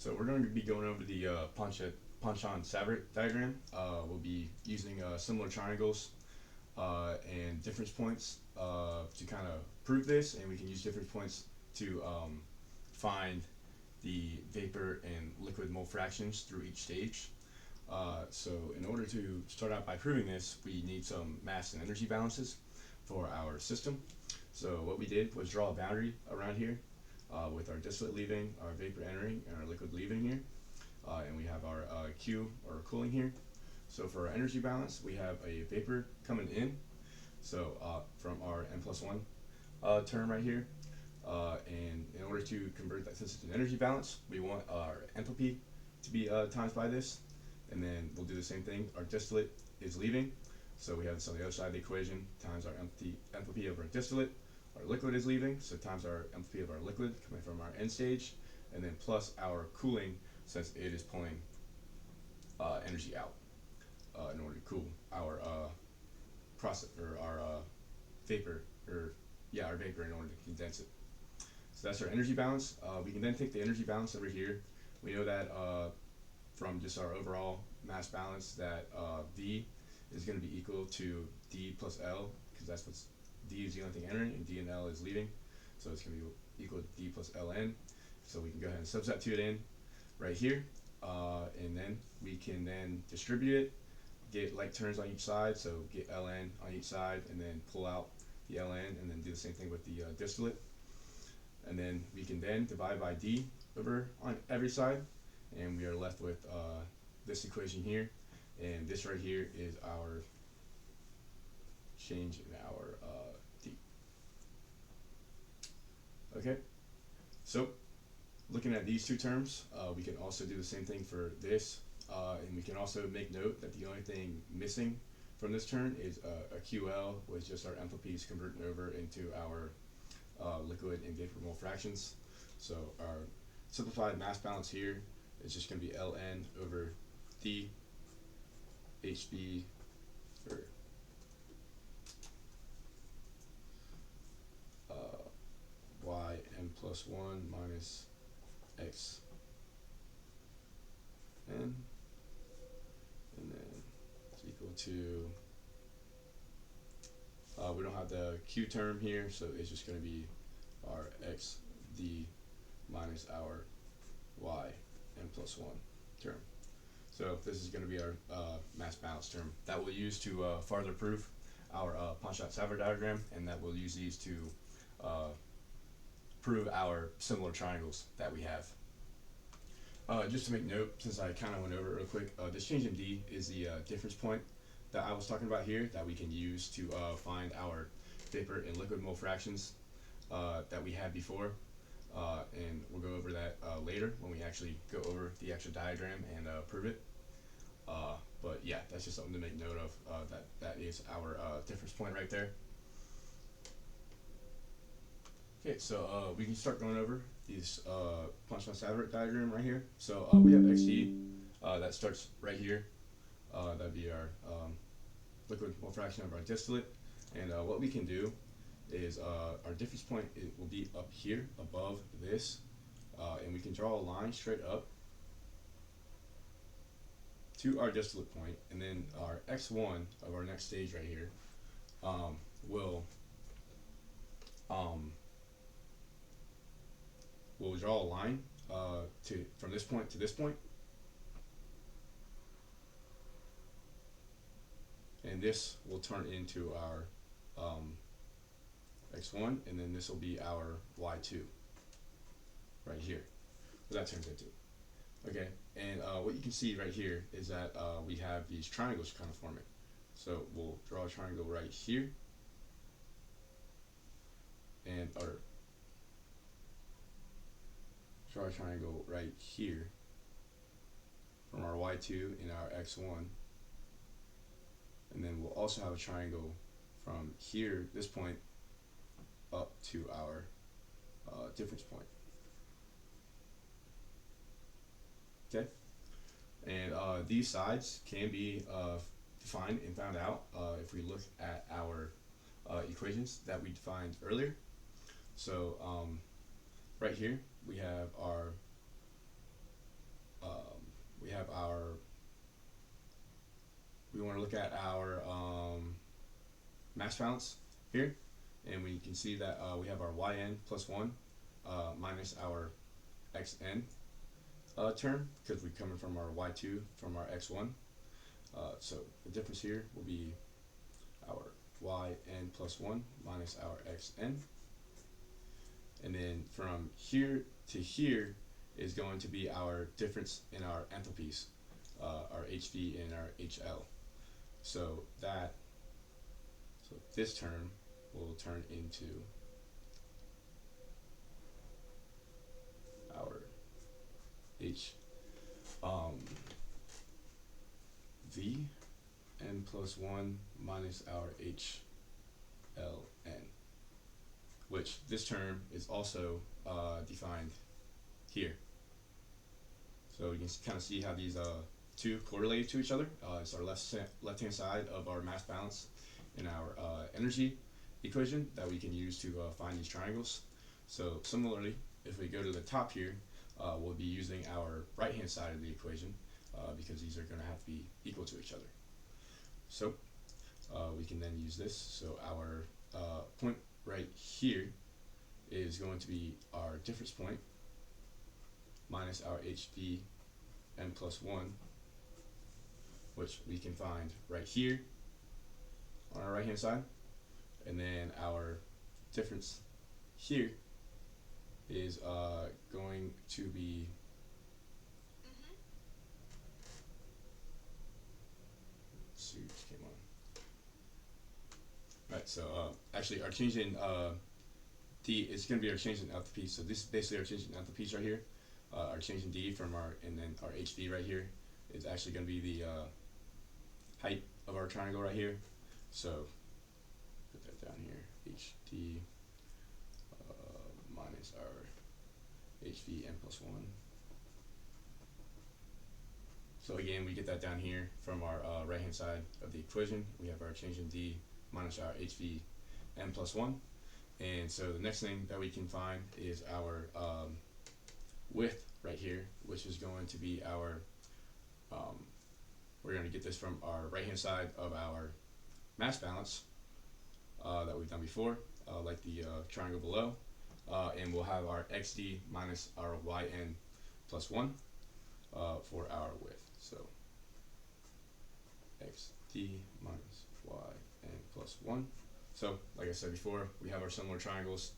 So we're going to be going over the punch-on Savart diagram. We'll be using similar triangles and difference points to kind of prove this, and we can use difference points to find the vapor and liquid mole fractions through each stage. So in order to start out by proving this, we need some mass and energy balances for our system. So what we did was draw a boundary around here with our distillate leaving, our vapor entering, and our liquid leaving here. And we have our Q, or cooling here. So for our energy balance, we have a vapor coming in. So from our n+1 term right here. And in order to convert that system to energy balance, we want our enthalpy to be times by this. And then we'll do the same thing. Our distillate is leaving. So we have this on the other side of the equation, times our enthalpy of our distillate. Our liquid is leaving, so times our enthalpy of our liquid coming from our end stage, and then plus our cooling, since it is pulling energy out in order to cool our process, or our vapor, our vapor, in order to condense it. So that's our energy balance. We can then take the energy balance over here. We know that from just our overall mass balance that V is going to be equal to D plus L, because that's what's D is the only thing entering, and D and L is leaving. So it's going to be equal to D plus Ln. So we can go ahead and substitute in right here, and then we can then distribute it, get like terms on each side, so get Ln on each side, and then pull out the Ln, and then do the same thing with the distillate. And then we can then divide by D over on every side, and we are left with this equation here, and this right here is our change in our D. Okay, so looking at these two terms, we can also do the same thing for this, and we can also make note that the only thing missing from this term is a QL, which is just our enthalpies converting over into our liquid and vapor mole fractions. So our simplified mass balance here is just going to be Ln over D HB, or y n+1 minus x n, and then it's equal to, we don't have the Q term here, so it's just going to be our x d minus our y n+1 term. So this is going to be our mass balance term that we'll use to farther prove our Ponchot-Savart diagram, and that we'll use these to prove our similar triangles that we have. Just to make note, since I kind of went over it real quick, this change in D is the difference point that I was talking about here, that we can use to find our vapor and liquid mole fractions that we had before. And we'll go over that later when we actually go over the actual diagram and prove it. But yeah, that's just something to make note of, that is our difference point right there. Okay, so we can start going over these Ponchot-Savart diagram right here. So we have XD that starts right here. That'd be our liquid mole fraction of our distillate. And what we can do is our difference point will be up here above this, and we can draw a line straight up to our distillate point, and then our x1 of our next stage right here will we'll draw a line from this point to this point, and this will turn into our x1, and then this will be our y2 right here. So that turns into. Okay, and what you can see right here is that we have these triangles kind of forming. So we'll draw a triangle right here, and or draw a triangle right here from our y2 and our x1, and then we'll also have a triangle from here, this point, up to our difference point. Okay, and these sides can be defined and found out if we look at our equations that we defined earlier. So right here we have our look at our mass balance here, and we can see that we have our yn plus 1 minus our xn term, because we're coming from our y2 from our x1. So the difference here will be our yn plus 1 minus our xn. And then from here to here is going to be our difference in our enthalpies, our HV and our HL. So this term will turn into our V n plus 1 minus our HLN, which this term is also defined here. So you can kind of see how these two correlate to each other. It's our left-hand side of our mass balance in our energy equation that we can use to find these triangles. So similarly, if we go to the top here, we'll be using our right-hand side of the equation because these are going to have to be equal to each other. So we can then use this. So our point right here is going to be our difference point minus our HV n plus 1, which we can find right here on our right hand side. And then our difference here is going to be let's see what came on. Right, so actually our change in D is going to be our change in enthalpy. So this is basically our change in enthalpies right here. Our change in D from our, and then our HV right here is actually going to be the height of our triangle right here. So put that down here, HD minus our HV n plus 1. So again, we get that down here from our right hand side of the equation. We have our change in D minus our HV n plus 1. And so the next thing that we can find is our width right here, which is going to be our, we're going to get this from our right hand side of our mass balance that we've done before, like the triangle below, and we'll have our xd minus our yn plus 1 for our width. So xd minus yn plus 1. So like I said before, we have our similar triangles,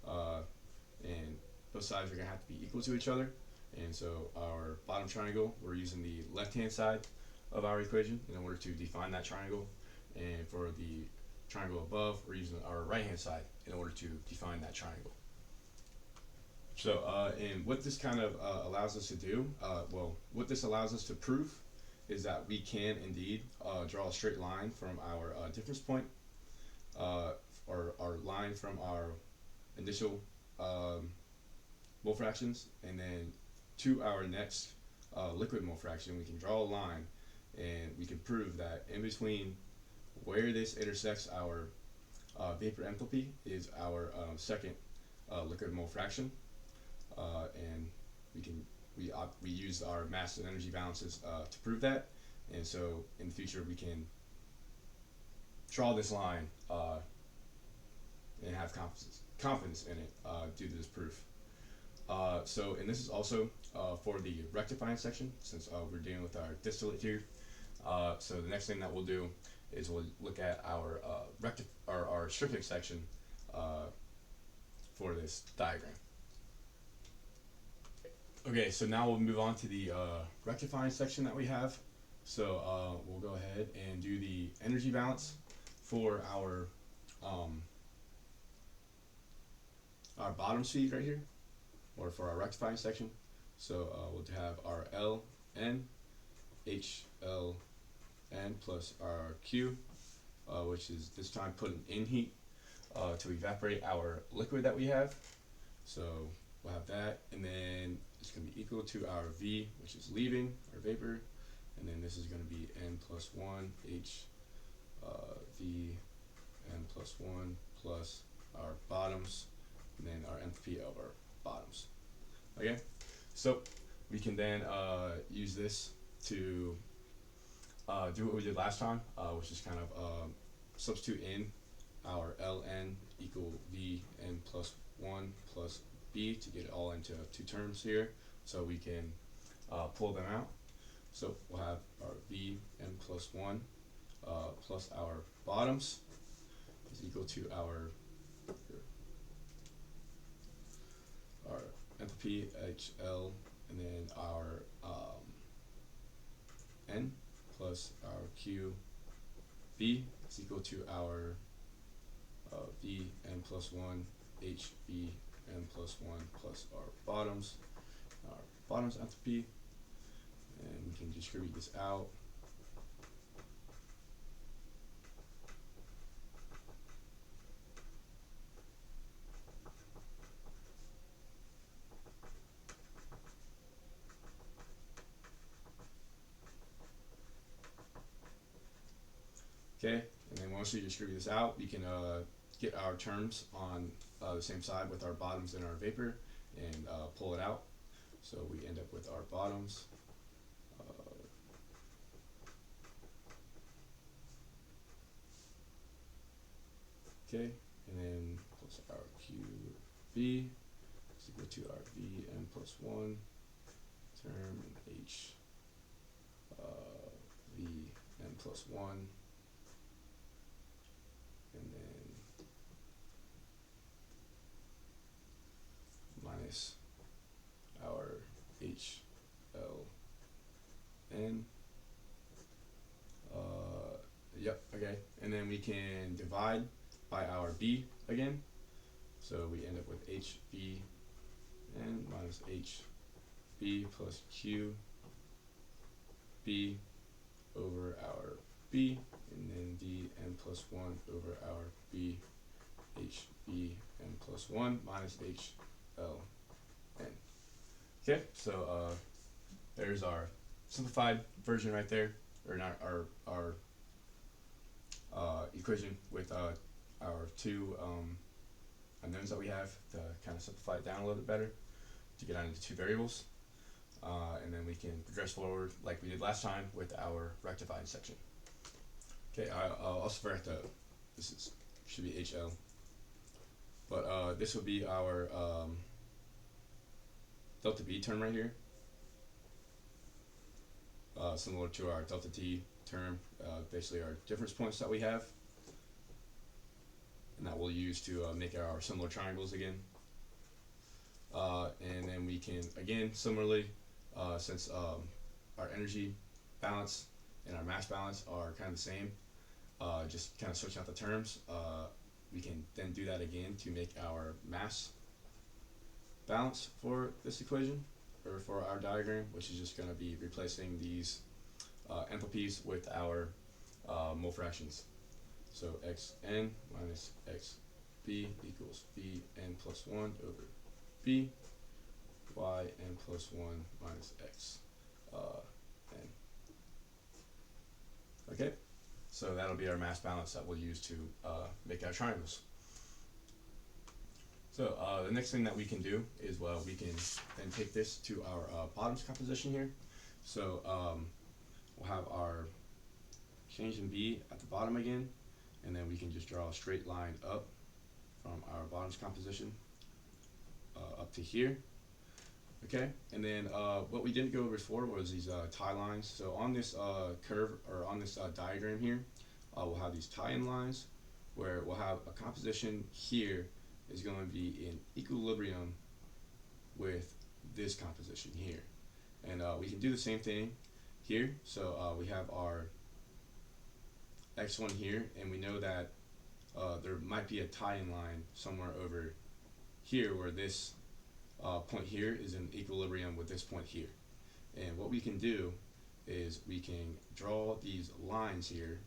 and both sides are going to have to be equal to each other. And so our bottom triangle, we're using the left-hand side of our equation in order to define that triangle. And for the triangle above, we're using our right-hand side in order to define that triangle. So, and what this kind of allows us to do, well, what this allows us to prove is that we can indeed draw a straight line from our difference point, or our line from our initial mole fractions, and then to our next liquid mole fraction. We can draw a line, and we can prove that in between where this intersects our vapor enthalpy is our second liquid mole fraction, and we use our mass and energy balances to prove that. And so in the future we can draw this line and have confidence in it due to this proof. So, and this is also for the rectifying section, since we're dealing with our distillate here. So the next thing that we'll do is we'll look at our our stripping section for this diagram. Okay, so now we'll move on to the rectifying section that we have. So we'll go ahead and do the energy balance for our bottom speed right here, or for our rectifying section. So we'll have our Ln, HLN plus our Q, which is this time putting in heat to evaporate our liquid that we have. So we'll have that, and then it's going to be equal to our V, which is leaving, our vapor, and then this is going to be N plus 1 H V N plus 1 plus our bottoms, and then our enthalpy of our bottoms. Okay, so we can then use this to do what we did last time, which is kind of substitute in our ln equal vn plus 1 plus b to get it all into two terms here, so we can pull them out. So we'll have our vn plus 1 plus our bottoms is equal to our enthalpy HL, and then our n plus our q b is equal to our v n plus 1 h v n plus 1 plus our bottoms enthalpy, and we can distribute this out. Okay, and then once we distribute this out, we can get our terms on the same side with our bottoms and our vapor, and pull it out. So we end up with our bottoms. Okay, and then plus our QB is equal to our Vn plus 1 term, and H Vn plus 1, and then minus our HLN. Yep, okay, and then we can divide by our B again, so we end up with HB n minus HB plus Q B over our B, and then D n plus 1 over our B HB n plus 1 minus HL n. Okay, so there's our simplified version right there, or not our equation with our two unknowns that we have, to kind of simplify it down a little bit better to get out into two variables, and then we can progress forward like we did last time with our rectified section. Okay, I'll also forgot to, should be HL, but this will be our delta B term right here, similar to our delta T term, basically our difference points that we have, and that we'll use to make our similar triangles again. And then we can, again, similarly, since our energy balance and our mass balance are kind of the same, just kind of switch out the terms, we can then do that again to make our mass balance for this equation, or for our diagram, which is just going to be replacing these enthalpies with our mole fractions. So xn minus xb equals vn plus 1 over b, yn plus 1 minus x n. Okay, so that'll be our mass balance that we'll use to make our triangles. So the next thing that we can do is, well, we can then take this to our bottoms composition here. So we'll have our change in B at the bottom again, and then we can just draw a straight line up from our bottoms composition up to here. Okay, and then what we didn't go over before was these tie lines. So on this curve, or on this diagram here, we'll have these tie-in lines where we'll have a composition here is going to be in equilibrium with this composition here. And we can do the same thing here. So we have our x1 here, and we know that there might be a tie-in line somewhere over here where this point here is in equilibrium with this point here. And what we can do is we can draw these lines here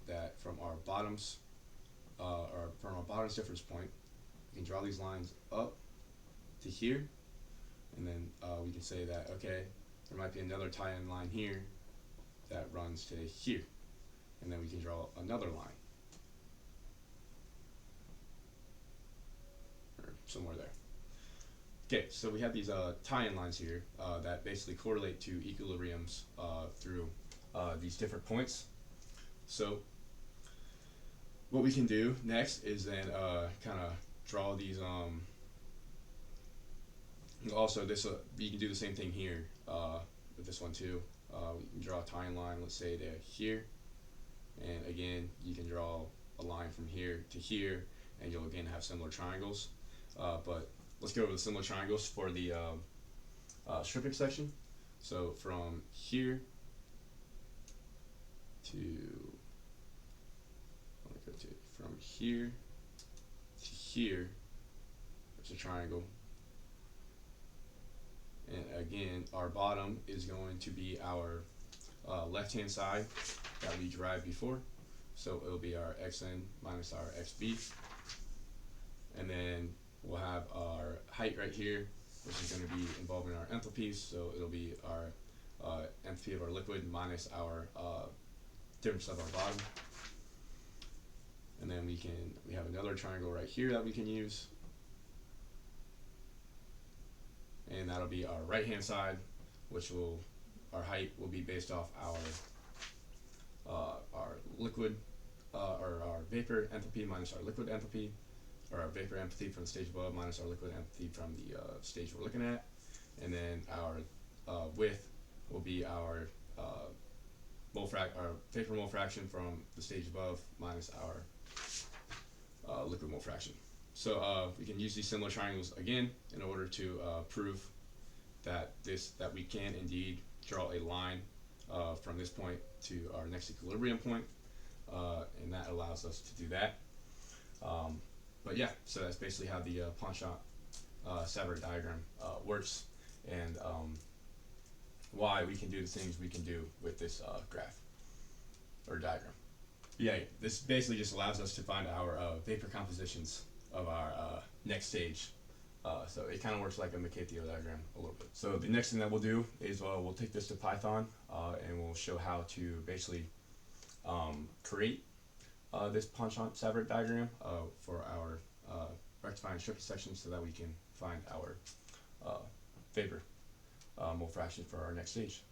that from our bottoms, or from our bottoms difference point, we can draw these lines up to here, and then we can say that, okay, there might be another tie-in line here that runs to here, and then we can draw another line, or somewhere there. Okay, so we have these tie-in lines here that basically correlate to equilibriums through these different points. So what we can do next is then kind of draw these. Also, this you can do the same thing here with this one too. You can draw a tying line, let's say to here, and again you can draw a line from here to here, and you'll again have similar triangles. But let's go over the similar triangles for the stripping section. So from here to from here to here, there's a triangle. And again, our bottom is going to be our left-hand side that we derived before. So it'll be our xn minus our xb. And then we'll have our height right here, which is going to be involving our enthalpies. So it'll be our enthalpy of our liquid minus our difference of our bottom. And then we have another triangle right here that we can use. And that'll be our right hand side, which our height will be based off our liquid or our vapor enthalpy minus our liquid enthalpy, or our vapor enthalpy from the stage above minus our liquid enthalpy from the stage we're looking at. And then our width will be our vapor mole fraction from the stage above minus our liquid mole fraction. So we can use these similar triangles again in order to prove that we can indeed draw a line from this point to our next equilibrium point, and that allows us to do that. But yeah, so that's basically how the Penchant-Savart diagram works, and why we can do the things we can do with this graph or diagram. Yeah, this basically just allows us to find our vapor compositions of our next stage. So it kind of works like a Mercatio diagram a little bit. So the next thing that we'll do is we'll take this to Python and we'll show how to basically create this Penchant-Savart diagram for our rectifying stripping section, so that we can find our vapor mole fraction for our next stage.